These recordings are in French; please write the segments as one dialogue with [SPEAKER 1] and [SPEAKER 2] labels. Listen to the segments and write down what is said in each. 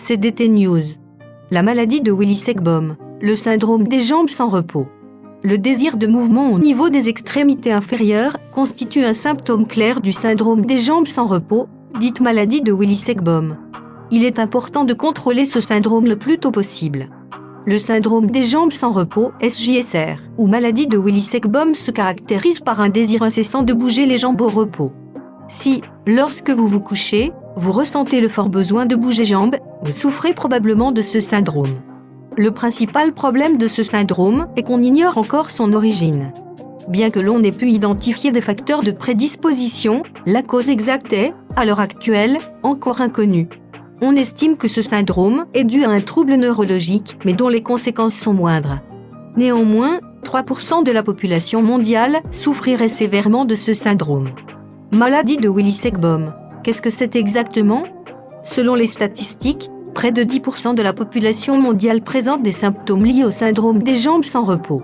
[SPEAKER 1] CDT News. La maladie de Willis-Ekbom, le syndrome des jambes sans repos. Le désir de mouvement au niveau des extrémités inférieures constitue un symptôme clair du syndrome des jambes sans repos, dite maladie de Willis-Ekbom. Il est important de contrôler ce syndrome le plus tôt possible. Le syndrome des jambes sans repos, SJSR, ou maladie de Willis-Ekbom se caractérise par un désir incessant de bouger les jambes au repos. Si, lorsque vous vous couchez, vous ressentez le fort besoin de bouger les jambes, vous souffrez probablement de ce syndrome. Le principal problème de ce syndrome est qu'on ignore encore son origine. Bien que l'on ait pu identifier des facteurs de prédisposition, la cause exacte est, à l'heure actuelle, encore inconnue. On estime que ce syndrome est dû à un trouble neurologique, mais dont les conséquences sont moindres. Néanmoins, 3% de la population mondiale souffrirait sévèrement de ce syndrome. Maladie de Willis-Ekbom. Qu'est-ce que c'est exactement ? Selon les statistiques, près de 10% de la population mondiale présente des symptômes liés au syndrome des jambes sans repos.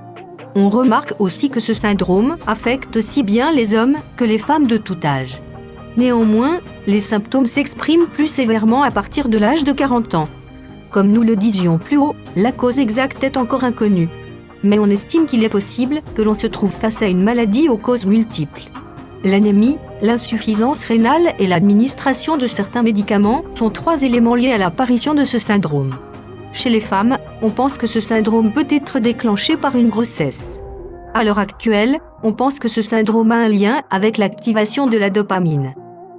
[SPEAKER 1] On remarque aussi que ce syndrome affecte aussi bien les hommes que les femmes de tout âge. Néanmoins, les symptômes s'expriment plus sévèrement à partir de l'âge de 40 ans. Comme nous le disions plus haut, la cause exacte est encore inconnue. Mais on estime qu'il est possible que l'on se trouve face à une maladie aux causes multiples. L'anémie, l'insuffisance rénale et l'administration de certains médicaments sont 3 éléments liés à l'apparition de ce syndrome. Chez les femmes, on pense que ce syndrome peut être déclenché par une grossesse. À l'heure actuelle, on pense que ce syndrome a un lien avec l'activation de la dopamine.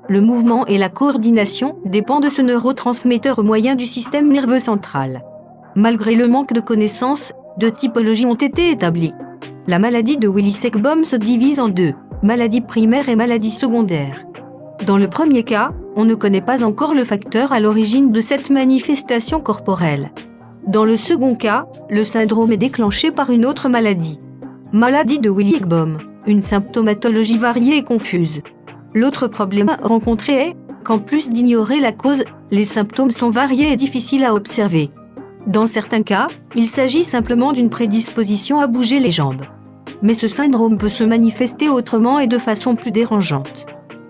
[SPEAKER 1] Le mouvement et la coordination dépendent de ce neurotransmetteur au moyen du système nerveux central. Malgré le manque de connaissances, 2 typologies ont été établies. La maladie de Willis-Ekbom se divise en 2. Maladie primaire et maladie secondaire. Dans le premier cas, on ne connaît pas encore le facteur à l'origine de cette manifestation corporelle. Dans le second cas, le syndrome est déclenché par une autre maladie. Maladie de Willis-Ekbom, une symptomatologie variée et confuse. L'autre problème rencontré est qu'en plus d'ignorer la cause, les symptômes sont variés et difficiles à observer. Dans certains cas, il s'agit simplement d'une prédisposition à bouger les jambes. Mais ce syndrome peut se manifester autrement et de façon plus dérangeante.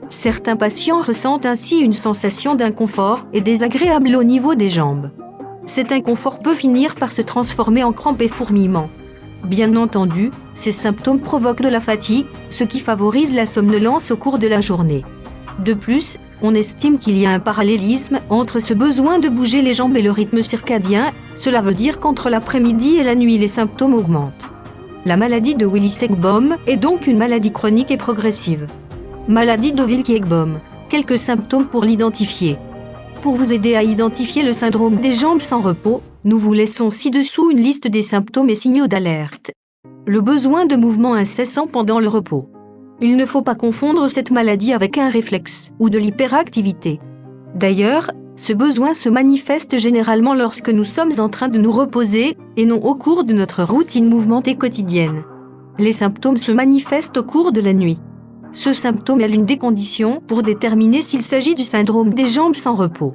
[SPEAKER 1] Certains patients ressentent ainsi une sensation d'inconfort et désagréable au niveau des jambes. Cet inconfort peut finir par se transformer en crampes et fourmillements. Bien entendu, ces symptômes provoquent de la fatigue, ce qui favorise la somnolence au cours de la journée. De plus, on estime qu'il y a un parallélisme entre ce besoin de bouger les jambes et le rythme circadien, cela veut dire qu'entre l'après-midi et la nuit les symptômes augmentent. La maladie de Willis-Ekbom est donc une maladie chronique et progressive. Maladie de Willis-Ekbom. Quelques symptômes pour l'identifier. Pour vous aider à identifier le syndrome des jambes sans repos, nous vous laissons ci-dessous une liste des symptômes et signaux d'alerte. Le besoin de mouvement incessant pendant le repos. Il ne faut pas confondre cette maladie avec un réflexe ou de l'hyperactivité. D'ailleurs, ce besoin se manifeste généralement lorsque nous sommes en train de nous reposer et non au cours de notre routine mouvementée quotidienne. Les symptômes se manifestent au cours de la nuit. Ce symptôme est l'une des conditions pour déterminer s'il s'agit du syndrome des jambes sans repos.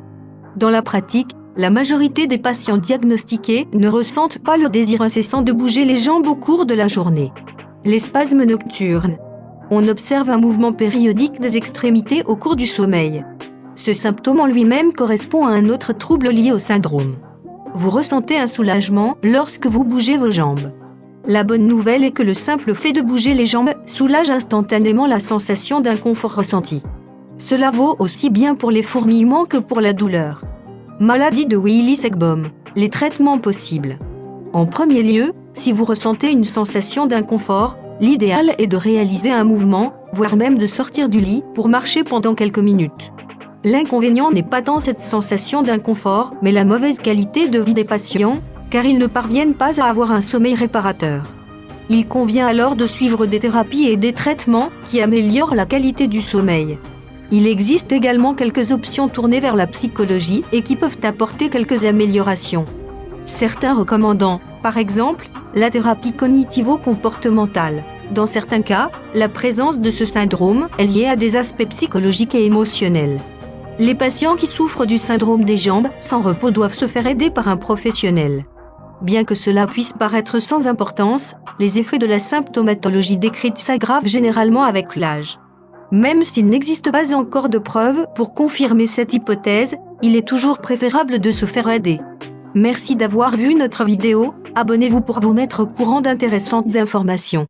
[SPEAKER 1] Dans la pratique, la majorité des patients diagnostiqués ne ressentent pas le désir incessant de bouger les jambes au cours de la journée. Les spasmes nocturnes. On observe un mouvement périodique des extrémités au cours du sommeil. Ce symptôme en lui-même correspond à un autre trouble lié au syndrome. Vous ressentez un soulagement lorsque vous bougez vos jambes. La bonne nouvelle est que le simple fait de bouger les jambes soulage instantanément la sensation d'inconfort ressenti. Cela vaut aussi bien pour les fourmillements que pour la douleur. Maladie de Willis-Ekbom. Les traitements possibles. En premier lieu, si vous ressentez une sensation d'inconfort, l'idéal est de réaliser un mouvement, voire même de sortir du lit pour marcher pendant quelques minutes. L'inconvénient n'est pas tant cette sensation d'inconfort, mais la mauvaise qualité de vie des patients, car ils ne parviennent pas à avoir un sommeil réparateur. Il convient alors de suivre des thérapies et des traitements qui améliorent la qualité du sommeil. Il existe également quelques options tournées vers la psychologie et qui peuvent apporter quelques améliorations. Certains recommandant, par exemple, la thérapie cognitivo-comportementale. Dans certains cas, la présence de ce syndrome est liée à des aspects psychologiques et émotionnels. Les patients qui souffrent du syndrome des jambes sans repos doivent se faire aider par un professionnel. Bien que cela puisse paraître sans importance, les effets de la symptomatologie décrite s'aggravent généralement avec l'âge. Même s'il n'existe pas encore de preuves pour confirmer cette hypothèse, il est toujours préférable de se faire aider. Merci d'avoir vu notre vidéo, abonnez-vous pour vous mettre au courant d'intéressantes informations.